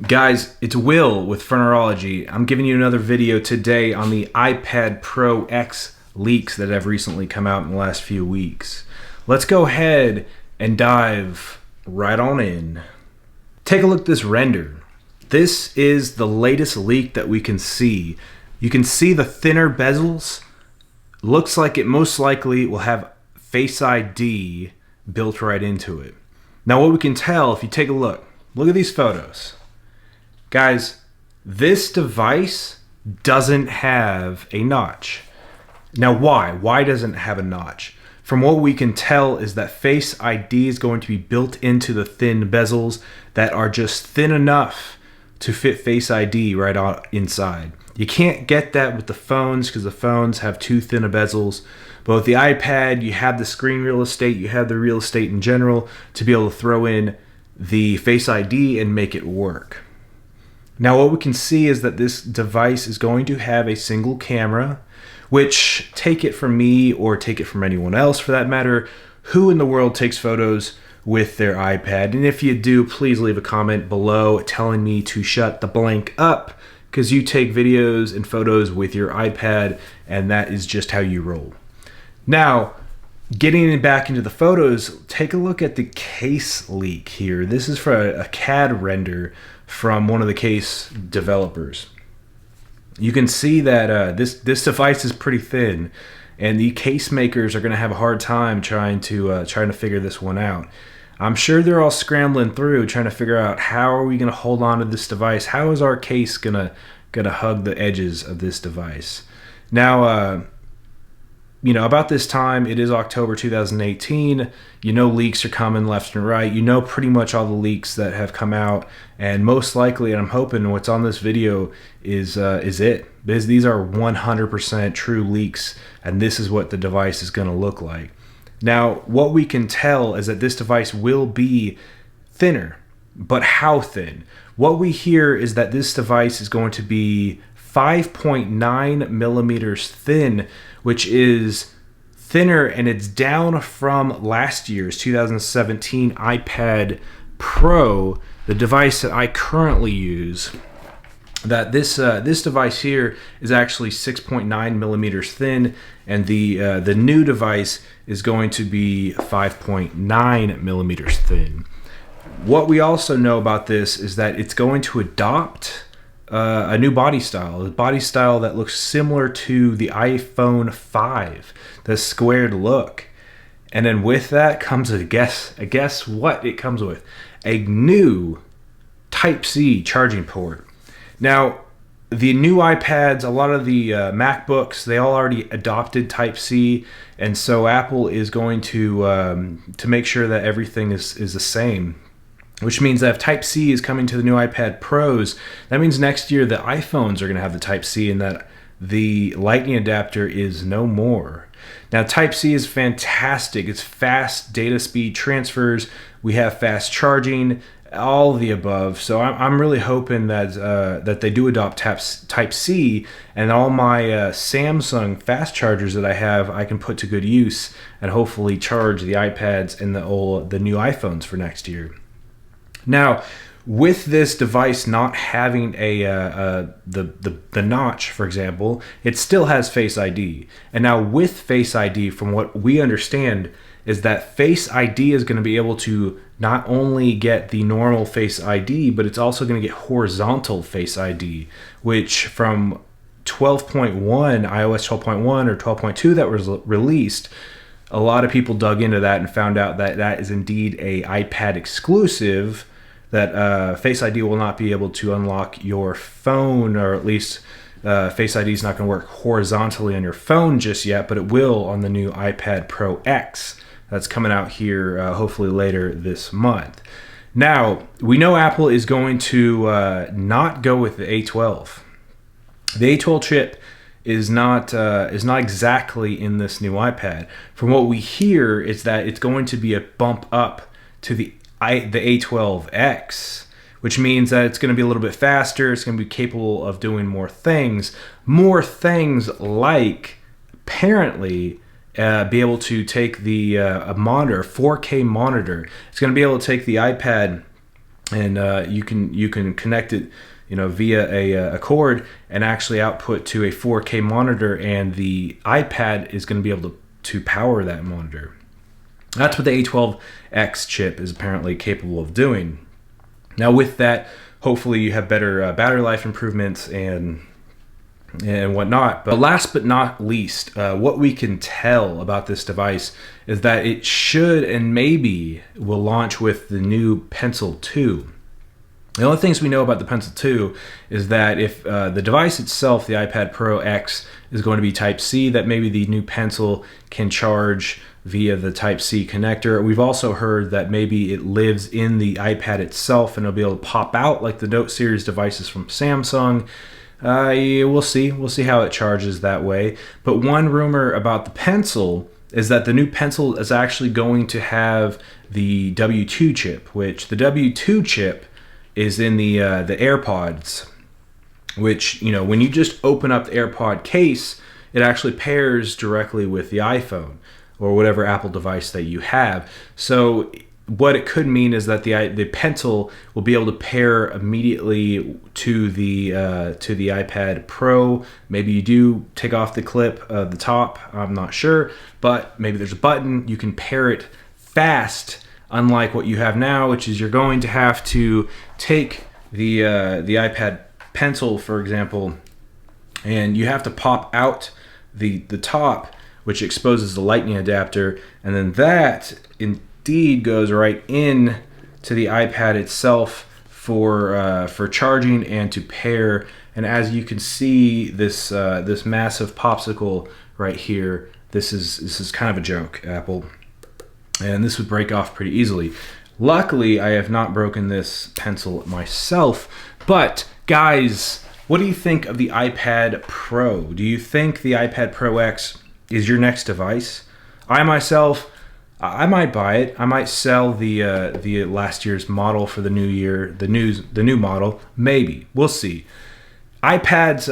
Guys, it's Will with Furnerology. I'm giving you another video today on the iPad Pro X leaks that have recently come out in the last few weeks. Let's go ahead and dive right on in. Take a look at this render. This is the latest leak that we can see. You can see the thinner bezels. Looks like it most likely will have Face ID built right into it. Now what we can tell, if you take a look at these photos. Guys, this device doesn't have a notch. Now why? Why doesn't it have a notch? From what we can tell is that Face ID is going to be built into the thin bezels that are just thin enough to fit Face ID right on inside. You can't get that with the phones because the phones have too thin of bezels. But with the iPad, you have the screen real estate, you have the real estate in general to be able to throw in the Face ID and make it work. Now what we can see is that this device is going to have a single camera, which, take it from me or take it from anyone else for that matter, who in the world takes photos with their iPad? And if you do, please leave a comment below telling me to shut the blank up, because you take videos and photos with your iPad and that is just how you roll. Now, getting back into the photos, take a look at the case leak here. This is for a CAD render from one of the case developers. You can see that this device is pretty thin, and the case makers are going to have a hard time trying to figure this one out. I'm sure they're all scrambling through trying to figure out how are we going to hold on to this device. How is our case gonna hug the edges of this device? Now, you know, about this time, it is October 2018. You know, leaks are coming left and right. You know pretty much all the leaks that have come out, and most likely, and I'm hoping what's on this video is it. Because these are 100% true leaks, and this is what the device is going to look like. Now, what we can tell is that this device will be thinner, but how thin? What we hear is that this device is going to be 5.9 millimeters thin, which is thinner, and it's down from last year's 2017 iPad Pro, the device that I currently use. That this device here is actually 6.9 millimeters thin, and the new device is going to be 5.9 millimeters thin. What we also know about this is that it's going to adopt a new body style, a body style that looks similar to the iPhone 5, the squared look. And then with that comes guess what it comes with? A new Type-C charging port. Now, the new iPads, a lot of the MacBooks, they all already adopted Type-C, and so Apple is going to make sure that everything is the same. Which means that if Type-C is coming to the new iPad Pros, that means next year the iPhones are going to have the Type-C, and that the Lightning adapter is no more. Now, Type-C is fantastic. It's fast data speed transfers. We have fast charging, all of the above. So I'm really hoping that that they do adopt Type-C, and all my Samsung fast chargers that I have, I can put to good use and hopefully charge the iPads and the new iPhones for next year. Now, with this device not having the notch, for example, it still has Face ID. And now with Face ID, from what we understand, is that Face ID is going to be able to not only get the normal Face ID, but it's also going to get horizontal Face ID, which from 12.1, iOS 12.1 or 12.2 that was released, a lot of people dug into that and found out that that is indeed a iPad exclusive, that Face ID will not be able to unlock your phone, or at least Face ID is not going to work horizontally on your phone just yet, but it will on the new iPad Pro X that's coming out here hopefully later this month. Now, we know Apple is going to not go with the A12. The A12 chip is not exactly in this new iPad. From what we hear is that it's going to be a bump up to the A12X, which means that it's going to be a little bit faster. It's going to be capable of doing more things like apparently be able to take the a monitor, 4K monitor. It's going to be able to take the iPad and you can connect it, via a cord and actually output to a 4K monitor, and the iPad is going to be able to power that monitor. That's what the A12X chip is apparently capable of doing. Now with that, hopefully you have better battery life improvements and whatnot. But last but not least, what we can tell about this device is that it should and maybe will launch with the new Pencil 2. The only things we know about the Pencil 2 is that if the device itself, the iPad Pro X, is going to be Type-C, that maybe the new Pencil can charge via the Type-C connector. We've also heard that maybe it lives in the iPad itself and it'll be able to pop out like the Note series devices from Samsung. Yeah, we'll see. We'll see how it charges that way. But one rumor about the Pencil is that the new Pencil is actually going to have the W2 chip, which the W2 chip is in the AirPods, which, when you just open up the AirPod case, it actually pairs directly with the iPhone or whatever Apple device that you have. So what it could mean is that the Pencil will be able to pair immediately to the iPad Pro. Maybe you do take off the clip of the top, I'm not sure, but maybe there's a button, you can pair it fast, unlike what you have now, which is you're going to have to take the iPad Pencil, for example, and you have to pop out the top, which exposes the lightning adapter, and then that indeed goes right in to the iPad itself for charging and to pair. And as you can see, this massive popsicle right here, this is kind of a joke, Apple. And this would break off pretty easily. Luckily, I have not broken this Pencil myself. But guys, what do you think of the iPad Pro? Do you think the iPad Pro X is your next device? I myself, I might buy it. I might sell the last year's model for the new year, the new model. Maybe. We'll see. iPads,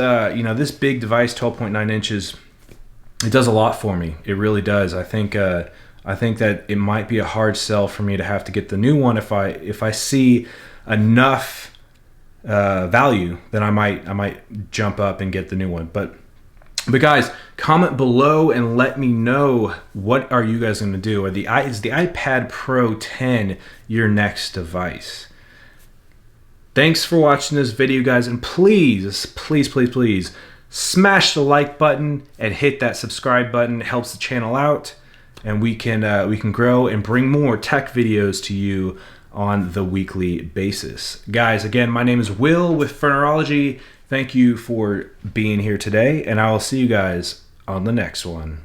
this big device, 12.9 inches, it does a lot for me. It really does. I think that it might be a hard sell for me to have to get the new one if I see enough value, then I might jump up and get the new one. But guys, comment below and let me know, what are you guys going to do? Is the iPad Pro 10 your next device? Thanks for watching this video, guys, and please smash the like button and hit that subscribe button. It helps the channel out, and we can grow and bring more tech videos to you on the weekly basis. Guys, again, my name is Will with Furnerology. Thank you for being here today, and I will see you guys on the next one.